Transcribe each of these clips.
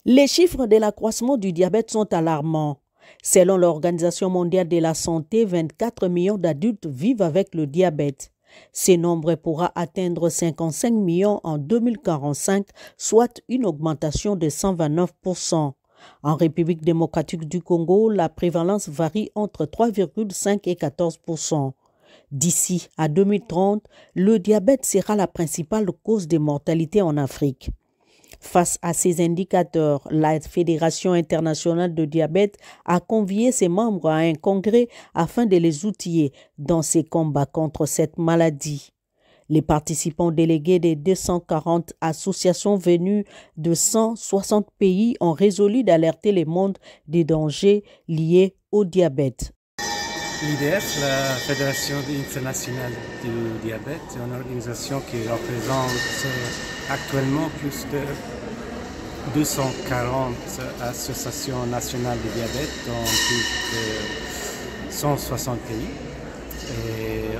Les chiffres de l'accroissement du diabète sont alarmants. Selon l'Organisation mondiale de la santé, 24 millions d'adultes vivent avec le diabète. Ce nombre pourra atteindre 55 millions en 2045, soit une augmentation de 129%. En République démocratique du Congo, la prévalence varie entre 3,5 et 14%. D'ici à 2030, le diabète sera la principale cause de mortalité en Afrique. Face à ces indicateurs, la Fédération internationale de diabète a convié ses membres à un congrès afin de les outiller dans ces combats contre cette maladie. Les participants délégués des 240 associations venues de 160 pays ont résolu d'alerter le monde des dangers liés au diabète. L'IDF, la Fédération internationale du diabète, est une organisation qui représente actuellement plus de 240 associations nationales de diabète dans plus de 160 pays. Et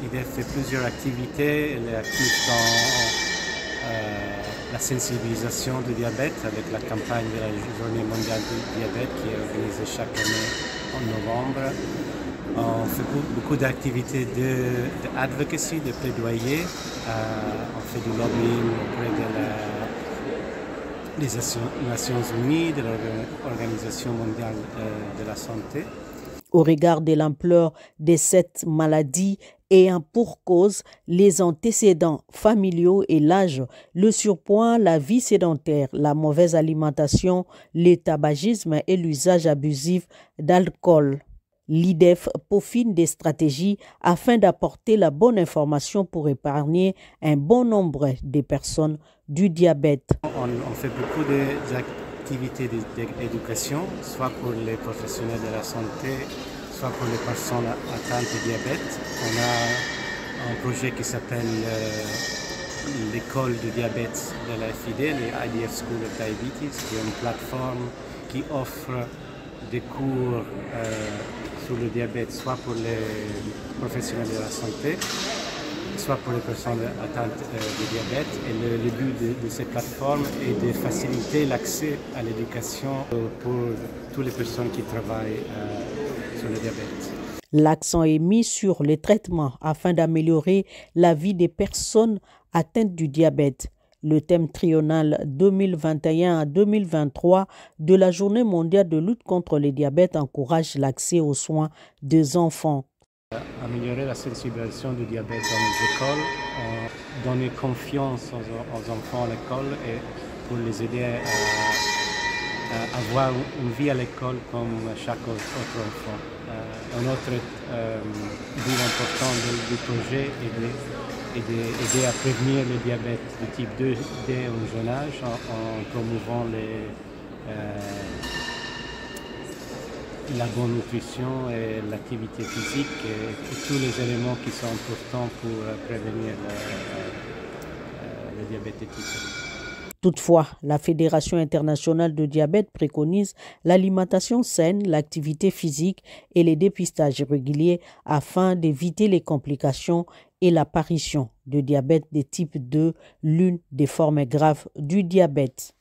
l'IDF fait plusieurs activités. Elle est active dans la sensibilisation du diabète avec la campagne de la Journée mondiale du diabète qui est organisée chaque année en novembre. On fait beaucoup d'activités d'advocacy, de plaidoyer. On fait du lobbying auprès des Nations Unies, de l'Organisation mondiale de la santé. Au regard de l'ampleur de cette maladie ayant pour cause les antécédents familiaux et l'âge, le surpoids, la vie sédentaire, la mauvaise alimentation, le tabagisme et l'usage abusif d'alcool. L'IDF peaufine des stratégies afin d'apporter la bonne information pour épargner un bon nombre de personnes du diabète. On fait beaucoup d'activités d'éducation, soit pour les professionnels de la santé, soit pour les personnes atteintes de diabète. On a un projet qui s'appelle l'école du diabète de la FID, le IDF School of Diabetes, qui est une plateforme qui offre des cours sur le diabète, soit pour les professionnels de la santé, soit pour les personnes atteintes de diabète. Et le but de cette plateforme est de faciliter l'accès à l'éducation pour toutes les personnes qui travaillent sur le diabète. L'accent est mis sur les traitements afin d'améliorer la vie des personnes atteintes du diabète. Le thème triennal 2021 à 2023 de la Journée mondiale de lutte contre le diabète encourage l'accès aux soins des enfants. Améliorer la sensibilisation du diabète dans les écoles, donner confiance aux enfants à l'école et pour les aider à avoir une vie à l'école comme chaque autre enfant. Un autre but important du projet est d'aider à prévenir le diabète de type 2 dès un jeune âge en promouvant la bonne nutrition et l'activité physique et tous les éléments qui sont importants pour prévenir le diabète de type 2. Toutefois, la Fédération internationale de diabète préconise l'alimentation saine, l'activité physique et les dépistages réguliers afin d'éviter les complications et l'apparition de diabète de type 2, l'une des formes graves du diabète.